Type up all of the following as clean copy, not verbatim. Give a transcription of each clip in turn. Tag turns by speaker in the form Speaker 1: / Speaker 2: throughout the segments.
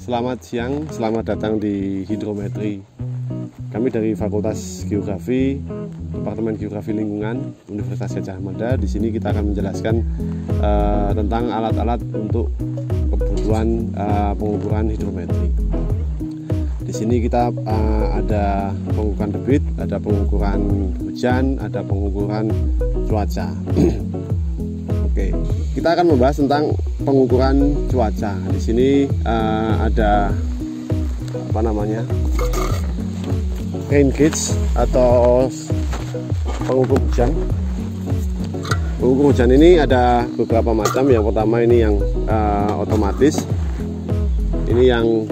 Speaker 1: Selamat siang, selamat datang di Hidrometri. Kami dari Fakultas Geografi, Departemen Geografi Lingkungan, Universitas Gadjah Mada. Di sini kita akan menjelaskan tentang alat-alat untuk kebutuhan pengukuran hidrometri. Di sini kita ada pengukuran debit, ada pengukuran hujan, ada pengukuran cuaca. Oke, kita akan membahas tentang pengukuran cuaca. Di sini ada rain gauge atau pengukur hujan. Pengukur hujan ini ada beberapa macam. Yang pertama ini yang otomatis. Ini yang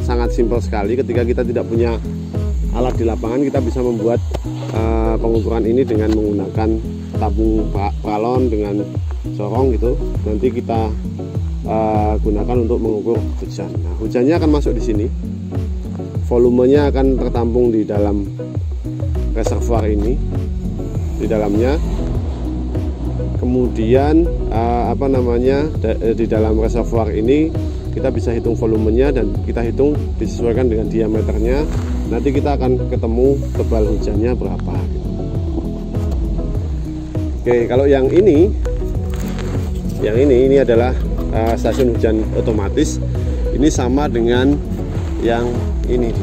Speaker 1: sangat simpel sekali. Ketika kita tidak punya alat di lapangan, kita bisa membuat pengukuran ini dengan menggunakan tabung paralon dengan corong gitu. Nanti kita gunakan untuk mengukur hujan. Nah, hujannya akan masuk di sini. Volumenya akan tertampung di dalam reservoir ini, di dalamnya. Kemudian di dalam reservoir ini kita bisa hitung volumenya dan kita hitung disesuaikan dengan diameternya. Nanti kita akan ketemu tebal hujannya berapa. Oke, kalau yang ini adalah stasiun hujan otomatis. Ini sama dengan yang ini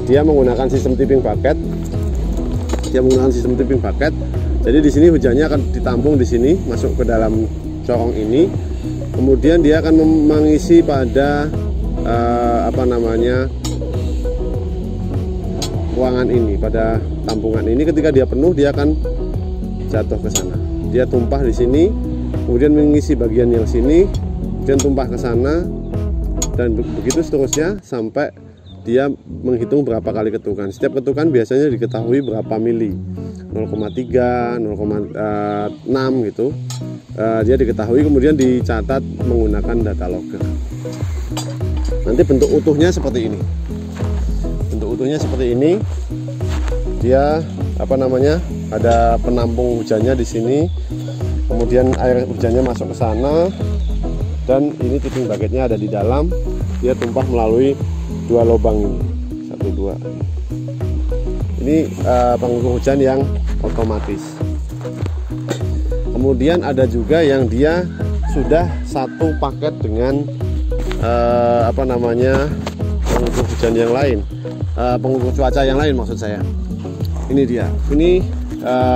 Speaker 1: dia menggunakan sistem tipping bucket. Jadi di sini hujannya akan ditampung di sini, masuk ke dalam corong ini. Kemudian dia akan mengisi pada ruangan ini, pada tampungan ini. Ketika dia penuh, dia akan jatuh ke sana. Dia tumpah di sini, kemudian mengisi bagian yang sini, kemudian tumpah ke sana, dan begitu seterusnya sampai dia menghitung berapa kali ketukan. Setiap ketukan biasanya diketahui berapa mili, 0,3, 0,6 gitu. Dia diketahui, kemudian dicatat menggunakan data logger. Nanti bentuk utuhnya seperti ini. Dia ada penampung hujannya di sini. Kemudian air hujannya masuk ke sana. Dan ini tipping bucketnya ada di dalam. Dia tumpah melalui dua lubang ini. 1, 2. Ini pengukur hujan yang otomatis. Kemudian ada juga yang dia sudah satu paket dengan pengukur hujan yang lain, pengukur cuaca yang lain maksud saya. Ini dia.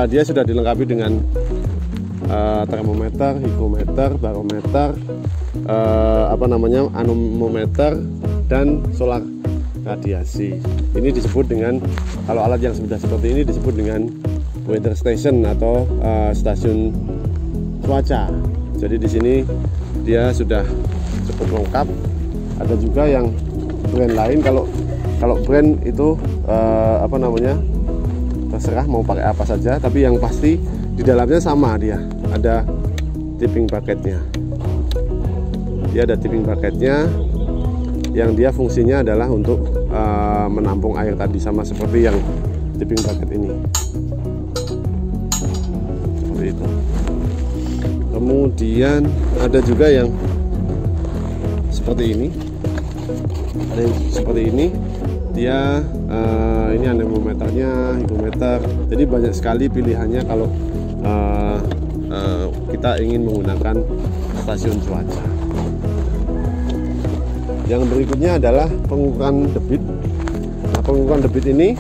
Speaker 1: Dia sudah dilengkapi dengan termometer, higrometer, barometer, anemometer, dan solar radiasi. Ini disebut dengan, kalau alat yang sudah seperti ini disebut dengan weather station atau stasiun cuaca. Jadi di sini dia sudah cukup lengkap. Ada juga yang brand lain. Kalau brand itu terserah mau pakai apa saja. Tapi yang pasti di dalamnya sama, dia ada tipping bucketnya. Dia ada tipping bucketnya yang dia fungsinya adalah untuk menampung air tadi, sama seperti yang tipping bucket ini. Seperti itu. Kemudian ada juga yang seperti ini. Dia ini anemometernya, higrometer. Jadi banyak sekali pilihannya kalau kita ingin menggunakan stasiun cuaca. Yang berikutnya adalah pengukuran debit. Nah, pengukuran debit ini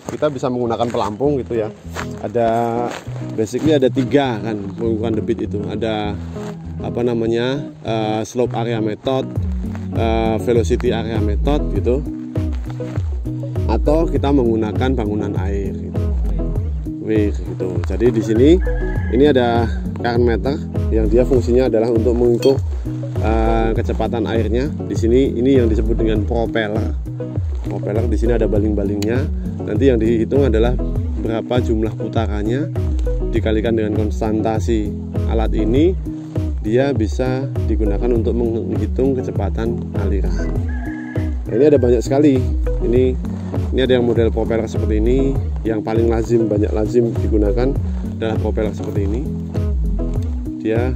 Speaker 1: kita bisa menggunakan pelampung gitu ya. Basically ada 3 kan pengukuran debit itu. Ada slope area method, velocity area method gitu. Atau kita menggunakan bangunan air gitu. Gitu. Jadi di sini ini ada current meter yang dia fungsinya adalah untuk mengukur kecepatan airnya. Di sini ini yang disebut dengan propeller. Di sini ada baling-balingnya. Nanti yang dihitung adalah berapa jumlah putarannya dikalikan dengan konstantasi alat ini. Dia bisa digunakan untuk menghitung kecepatan aliran. Nah, ini ada banyak sekali. Ini ada yang model propeller seperti ini. Yang paling banyak lazim digunakan adalah propeller seperti ini. dia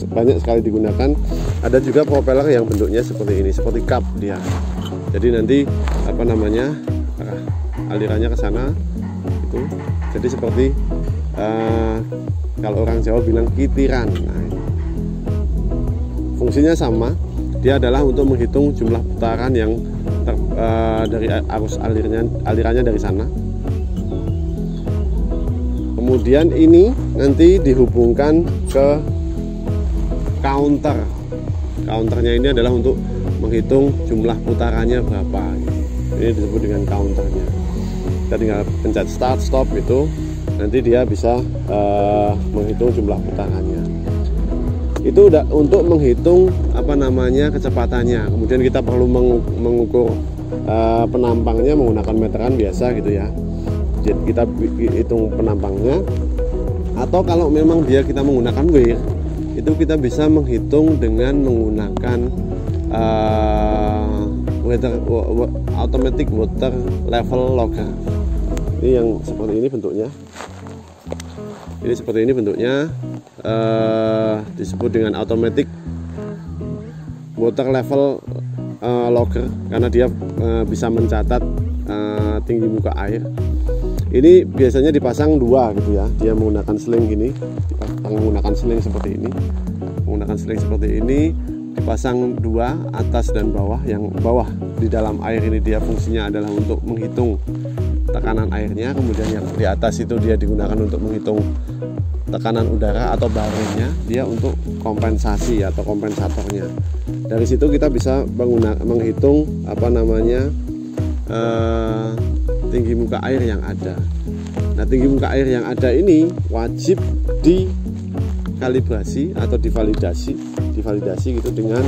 Speaker 1: banyak sekali digunakan. Ada juga propeller yang bentuknya seperti ini, seperti cup dia. Jadi nanti alirannya ke sana itu. Jadi seperti kalau orang Jawa bilang kitiran. Nah, fungsinya sama. Dia adalah untuk menghitung jumlah putaran yang dari arus alirannya dari sana. Kemudian ini nanti dihubungkan ke counter. Counternya ini adalah untuk menghitung jumlah putarannya berapa. Ini disebut dengan counternya. Kita tinggal pencet start stop itu, nanti dia bisa menghitung jumlah putarannya. Itu udah untuk menghitung kecepatannya. Kemudian kita perlu mengukur penampangnya menggunakan meteran biasa gitu ya. Jadi kita hitung penampangnya. Atau kalau memang kita menggunakan weir, itu kita bisa menghitung dengan menggunakan automatic water level logger. Ini yang seperti ini bentuknya. Ini seperti ini bentuknya, disebut dengan automatic water level logger karena dia bisa mencatat tinggi muka air. Ini biasanya dipasang dua gitu ya. Dia menggunakan sling gini, menggunakan sling seperti ini, dipasang dua, atas dan bawah. Yang bawah di dalam air ini dia fungsinya adalah untuk menghitung tekanan airnya, kemudian yang di atas itu dia digunakan untuk menghitung tekanan udara atau barengnya, dia untuk kompensasi atau kompensatornya. Dari situ kita bisa menghitung tinggi muka air yang ada. Nah, tinggi muka air yang ada ini wajib dikalibrasi atau divalidasi gitu dengan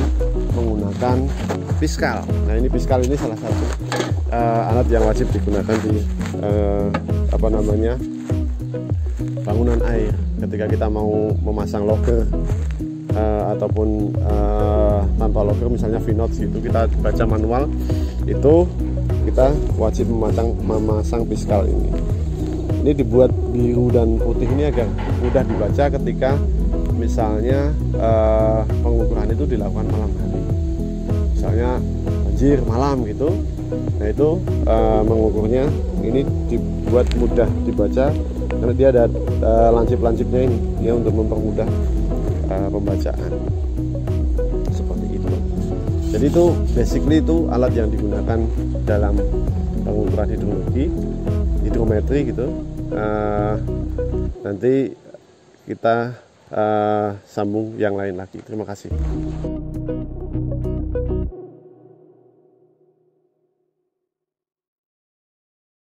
Speaker 1: menggunakan piskal. Nah, ini piskal ini salah satu alat yang wajib digunakan di bangunan air ketika kita mau memasang logger ataupun tanpa logger, misalnya V-Notes gitu, kita baca manual itu kita wajib memasang piskal ini. Ini dibuat biru dan putih ini agar mudah dibaca ketika misalnya pengukuran itu dilakukan malam hari, misalnya banjir malam gitu. Nah, itu mengukurnya ini dibuat mudah dibaca karena dia ada lancip-lancipnya ini ya, untuk mempermudah pembacaan seperti itu. Jadi itu basically itu alat yang digunakan dalam pengukuran hidrometri gitu. Nanti kita sambung yang lain lagi. Terima kasih.